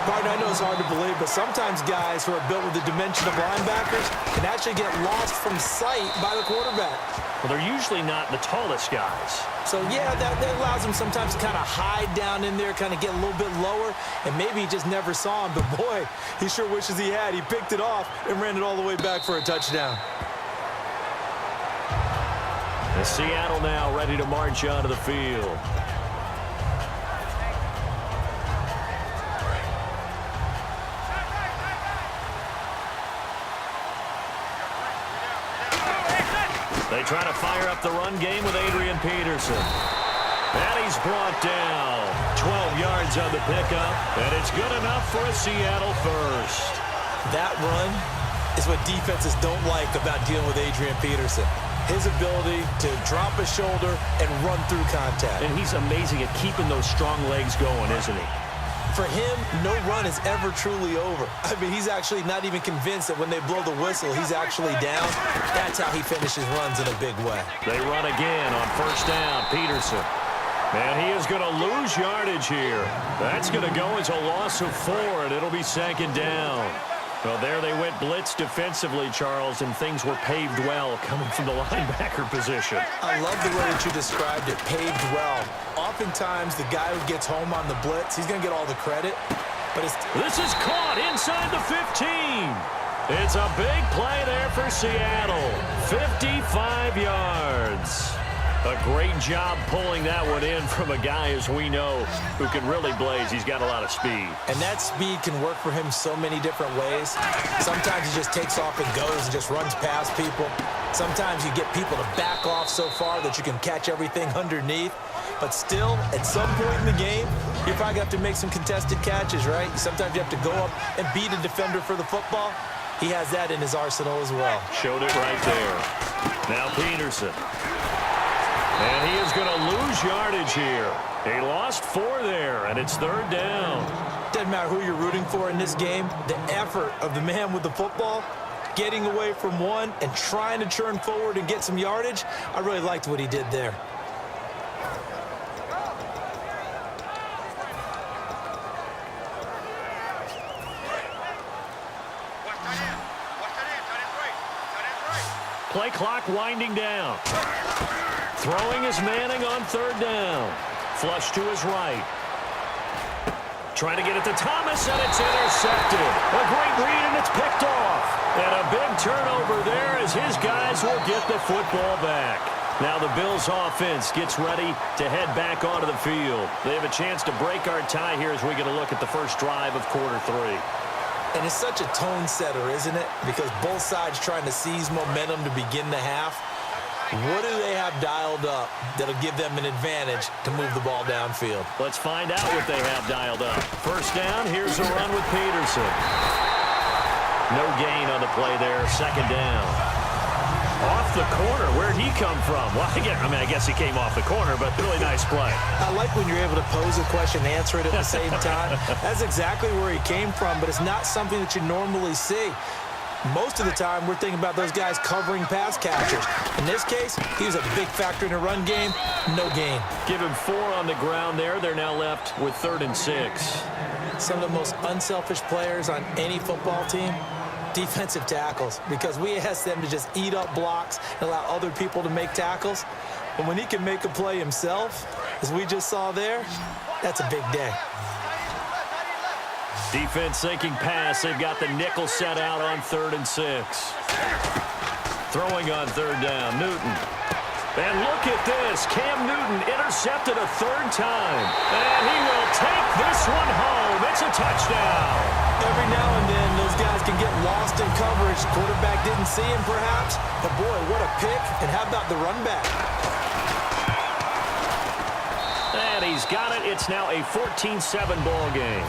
Partner, I know it's hard to believe, but sometimes guys who are built with the dimension of linebackers can actually get lost from sight by the quarterback. Well, they're usually not the tallest guys. So, yeah, that allows them sometimes to kind of hide down in there, kind of get a little bit lower, and maybe he just never saw him. But, boy, he sure wishes he had. He picked it off and ran it all the way back for a touchdown. And Seattle now ready to march onto the field. They try to fire up the run game with Adrian Peterson. And he's brought down. 12 yards on the pickup, and it's good enough for a Seattle first. That run is what defenses don't like about dealing with Adrian Peterson. His ability to drop a shoulder and run through contact. And he's amazing at keeping those strong legs going, isn't he? For him, no run is ever truly over. I mean, he's actually not even convinced that when they blow the whistle, he's actually down. That's how he finishes runs in a big way. They run again on first down. Peterson. And he is going to lose yardage here. That's going to go as a loss of 4, and it'll be second down. Well, there they went blitz defensively, Charles, and things were paved well coming from the linebacker position. I love the way that you described it, paved well. Oftentimes, the guy who gets home on the blitz, he's going to get all the credit. But this is caught inside the 15. It's a big play there for Seattle. 55 yards. A great job pulling that one in from a guy, as we know, who can really blaze. He's got a lot of speed. And that speed can work for him so many different ways. Sometimes he just takes off and goes and just runs past people. Sometimes you get people to back off so far that you can catch everything underneath. But still, at some point in the game, you're probably going to have to make some contested catches, right? Sometimes you have to go up and beat a defender for the football. He has that in his arsenal as well. Showed it right there. Now Peterson. And he is going to lose yardage here. He lost 4 there, and it's third down. Doesn't matter who you're rooting for in this game. The effort of the man with the football, getting away from one and trying to churn forward and get some yardage, I really liked what he did there. Play clock winding down. Throwing is Manning on third down. Flush to his right. Trying to get it to Thomas, and it's intercepted. A great read, and it's picked off. And a big turnover there as his guys will get the football back. Now the Bills offense gets ready to head back onto the field. They have a chance to break our tie here as we get a look at the first drive of quarter 3. And it's such a tone setter, isn't it? Because both sides trying to seize momentum to begin the half. What do they have dialed up that'll give them an advantage to move the ball downfield? Let's find out what they have dialed up. First down, here's a run with Peterson. No gain on the play there, second down. Off the corner, where'd he come from? Well, I guess he came off the corner, but really nice play. I like when you're able to pose a question and answer it at the same time. That's exactly where he came from, but it's not something that you normally see. Most of the time, we're thinking about those guys covering pass catchers. In this case, he was a big factor in the run game. No gain. Give him 4 on the ground there. They're now left with 3rd and 6. Some of the most unselfish players on any football team, defensive tackles, because we ask them to just eat up blocks and allow other people to make tackles. And when he can make a play himself, as we just saw there, that's a big day. Defense sinking pass. They've got the nickel set out on 3rd and 6. Throwing on 3rd down, Newton. And look at this. Cam Newton intercepted a 3rd time. And he will take this one home. It's a touchdown. Every now and then, those guys can get lost in coverage. Quarterback didn't see him, perhaps. But, boy, what a pick. And how about the run back? And he's got it. It's now a 14-7 ball game.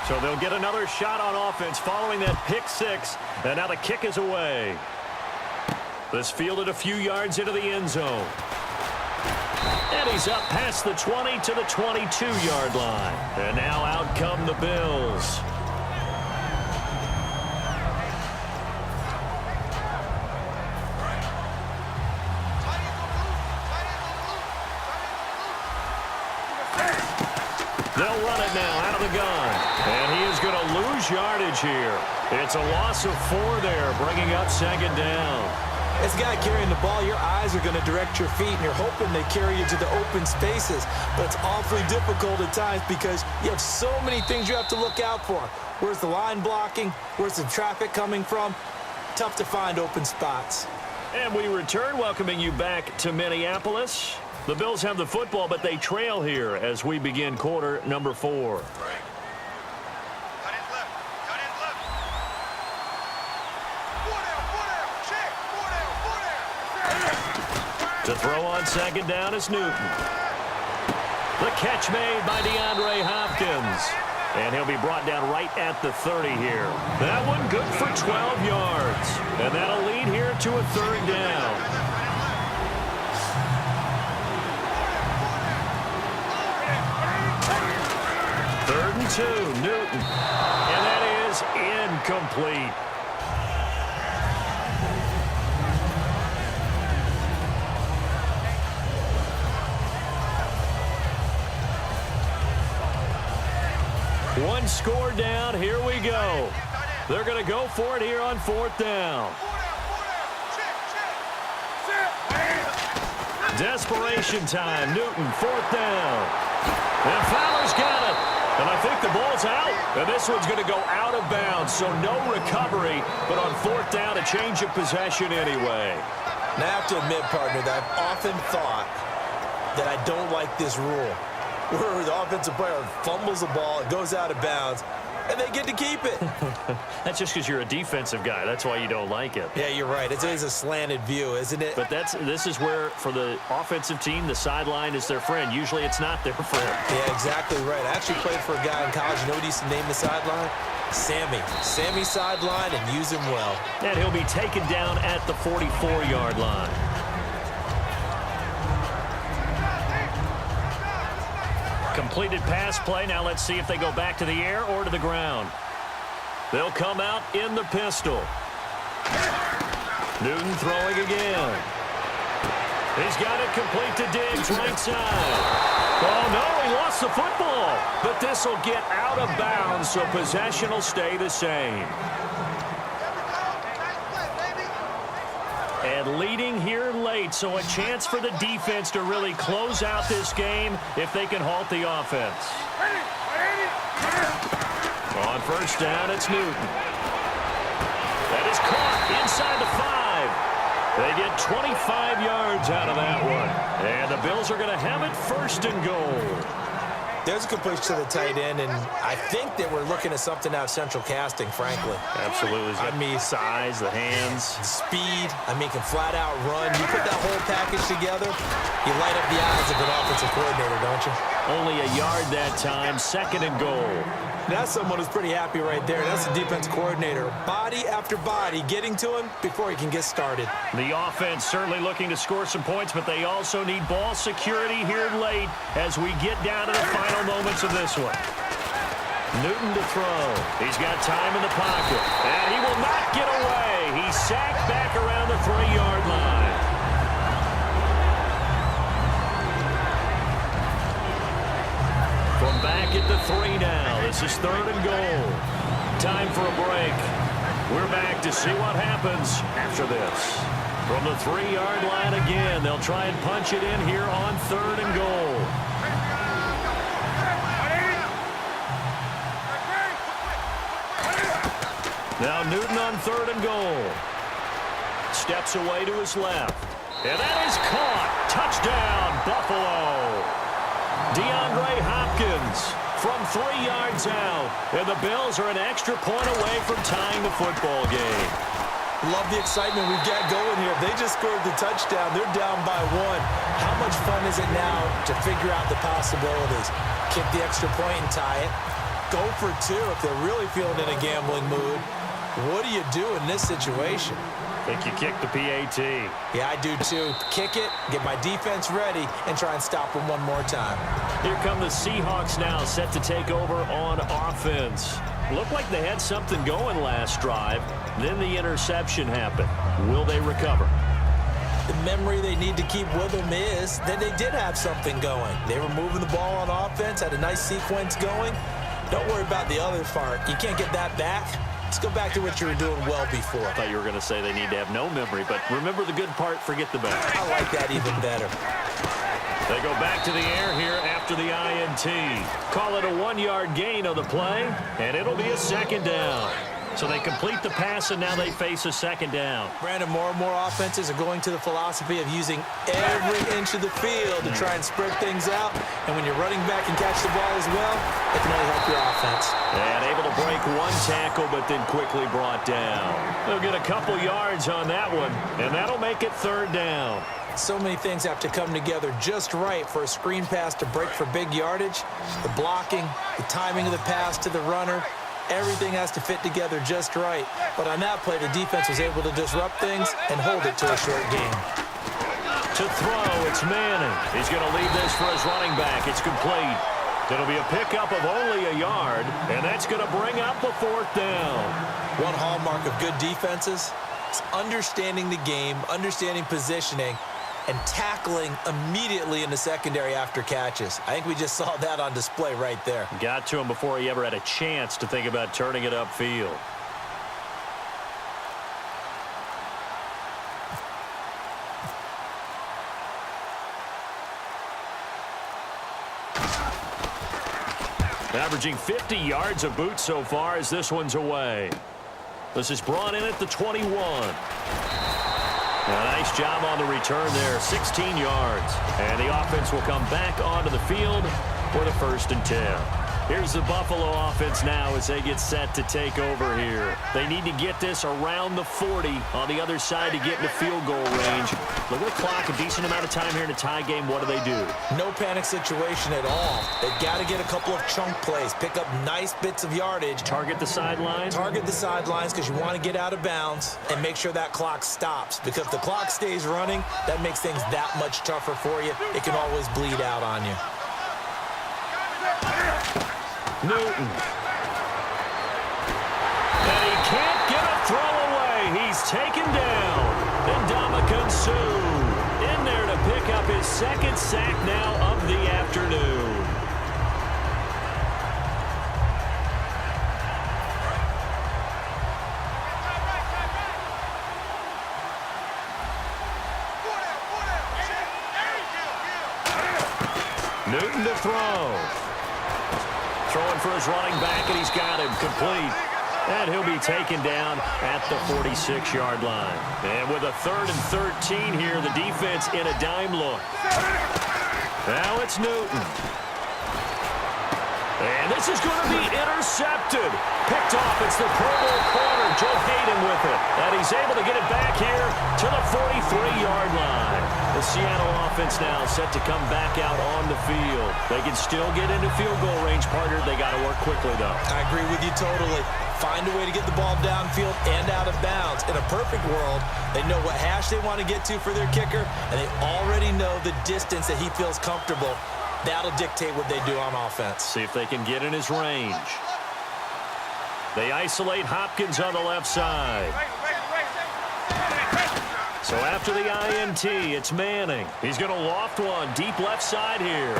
So they'll get another shot on offense following that pick 6. And now the kick is away. This fielded a few yards into the end zone. And he's up past the 20 to the 22-yard line. And now out come the Bills. They'll run it now out of the gun. And he is going to lose yardage here. It's a loss of 4 there, bringing up second down. As a guy carrying the ball, your eyes are going to direct your feet, and you're hoping they carry you to the open spaces. But it's awfully difficult at times because you have so many things you have to look out for. Where's the line blocking? Where's the traffic coming from? Tough to find open spots. And we return, welcoming you back to Minneapolis. The Bills have the football, but they trail here as we begin quarter number 4. To throw on second down is Newton. The catch made by DeAndre Hopkins. And he'll be brought down right at the 30 here. That one good for 12 yards. And that'll lead here to a third down. Third and 2, Newton. And that is incomplete. One score down. Here we go. They're going to go for it here on 4th down. Desperation time. Newton, 4th down. And Fowler's got it. And I think the ball's out. And this one's going to go out of bounds, so no recovery. But on 4th down, a change of possession anyway. Now, I have to admit, partner, that I've often thought that I don't like this rule, where the offensive player fumbles the ball, it goes out of bounds, and they get to keep it. That's just because you're a defensive guy. That's why you don't like it. Yeah, you're right. It is a slanted view, isn't it? But this is where, for the offensive team, the sideline is their friend. Usually it's not their friend. Yeah, exactly right. I actually played for a guy in college. You know what he used to name the sideline? Sammy. Sammy sideline, and use him well. And he'll be taken down at the 44-yard line. Completed pass play. Now let's see if they go back to the air or to the ground. They'll come out in the pistol. Newton throwing again. He's got it complete to Diggs, right side. Oh, no, he lost the football. But this will get out of bounds, so possession will stay the same. And leading here late, so a chance for the defense to really close out this game if they can halt the offense. On 1st down, it's Newton. That is caught inside the 5. They get 25 yards out of that one. And the Bills are going to have it 1st and goal. There's a completion to the tight end, and I think that we're looking at something out of central casting, frankly. Absolutely. I mean, size, the hands. Speed. I mean, can flat out run. You put that whole package together, you light up the eyes of an offensive coordinator, don't you? Only a yard that time, 2nd and goal. That's someone who's pretty happy right there. That's the defense coordinator. Body after body getting to him before he can get started. The offense certainly looking to score some points, but they also need ball security here late as we get down to the final moments of this one. Newton to throw. He's got time in the pocket. And he will not get away. He's sacked back around the 3-yard line. From back at the 3 now. This is 3rd and goal. Time for a break. We're back to see what happens after this. From the 3-yard line again, they'll try and punch it in here on 3rd and goal. Now Newton on 3rd and goal. Steps away to his left. And that is caught. Touchdown, Buffalo. DeAndre Hopkins from 3 yards out. And the Bills are an extra point away from tying the football game. Love the excitement we've got going here. They just scored the touchdown. They're down by 1. How much fun is it now to figure out the possibilities? Kick the extra point and tie it. Go for 2 if they're really feeling in a gambling mood. What do you do in this situation? I think you kick the PAT. Yeah, I do too. Kick it, get my defense ready, and try and stop them one more time. Here come the Seahawks now, set to take over on offense. Looked like they had something going last drive. Then the interception happened. Will they recover? The memory they need to keep with them is that they did have something going. They were moving the ball on offense, had a nice sequence going. Don't worry about the other part. You can't get that back. Let's go back to what you were doing well before. I thought you were going to say they need to have no memory, but remember the good part, forget the bad. I like that even better. They go back to the air here after the INT. Call it a 1-yard gain on the play, and it'll be a second down. So they complete the pass, and now they face a second down. Brandon, more and more offenses are going to the philosophy of using every inch of the field to try and spread things out. And when you're running back and catch the ball as well, it can only help your offense. And able to break one tackle, but then quickly brought down. They'll get a couple yards on that one, and that'll make it third down. So many things have to come together just right for a screen pass to break for big yardage. The blocking, the timing of the pass to the runner, everything has to fit together just right. But on that play, the defense was able to disrupt things and hold it to a short game. To throw, it's Manning. He's going to leave this for his running back. It's complete. It'll be a pickup of only a yard, and that's going to bring up a fourth down. One hallmark of good defenses is understanding the game, understanding positioning, and tackling immediately in the secondary after catches. I think we just saw that on display right there. Got to him before he ever had a chance to think about turning it upfield. Averaging 50 yards a boot so far as this one's away. This is brought in at the 21. A nice job on the return there, 16 yards. And the offense will come back onto the field for the 1st and 10. Here's the Buffalo offense now as they get set to take over here. They need to get this around the 40 on the other side to get into field goal range. Look at the clock, a decent amount of time here in a tie game. What do? No panic situation at all. They've got to get a couple of chunk plays, pick up nice bits of yardage. Target the sidelines? Target the sidelines because you want to get out of bounds and make sure that clock stops. Because if the clock stays running, that makes things that much tougher for you. It can always bleed out on you. Newton. And he can't get a throw away. He's taken down. And Ndamukong Suh in there to pick up his second sack now of the afternoon. Newton to throw. Throwing for his running back, and he's got him complete. And he'll be taken down at the 46-yard line. And with a 3rd and 13 here, the defense in a dime look. Now it's Newton. And this is going to be intercepted. Picked off. It's the Pro Bowl corner, Joe Hayden with it. And he's able to get it back here to the 43-yard line. The Seattle offense now set to come back out on the field. They can still get into field goal range, partner. They got to work quickly, though. I agree with you totally. Find a way to get the ball downfield and out of bounds. In a perfect world, they know what hash they want to get to for their kicker, and they already know the distance that he feels comfortable. That'll dictate what they do on offense. See if they can get in his range. They isolate Hopkins on the left side. So after the INT, it's Manning. He's going to loft one deep left side here.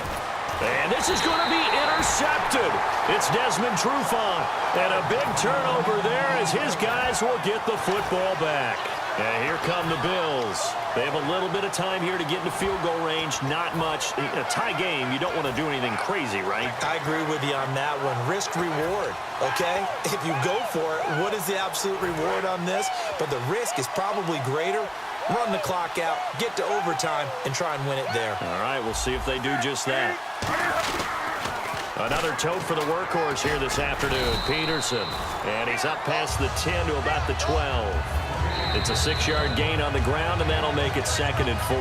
And this is going to be intercepted. It's Desmond Trufant. And a big turnover there as his guys will get the football back. And here come the Bills. They have a little bit of time here to get into field goal range. Not much. A tie game, you don't want to do anything crazy, right? I agree with you on that one. Risk-reward, okay? If you go for it, what is the absolute reward on this? But the risk is probably greater. Run the clock out, get to overtime, and try and win it there. All right, we'll see if they do just that. Another tote for the workhorse here this afternoon, Peterson. And he's up past the 10 to about the 12. It's a 6-yard gain on the ground, and that'll make it 2nd and 4.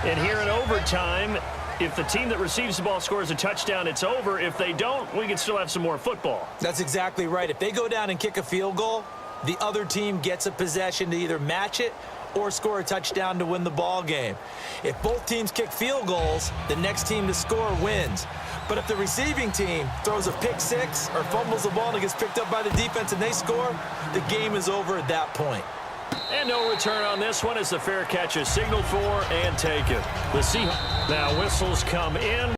And here in overtime, if the team that receives the ball scores a touchdown, it's over. If they don't, we can still have some more football. That's exactly right. If they go down and kick a field goal, the other team gets a possession to either match it or score a touchdown to win the ball game. If both teams kick field goals, the next team to score wins. But if the receiving team throws a pick six or fumbles the ball and it gets picked up by the defense and they score, the game is over at that point. And no return on this one as the fair catch is signaled for and taken. The Seahawks. Now whistles come in.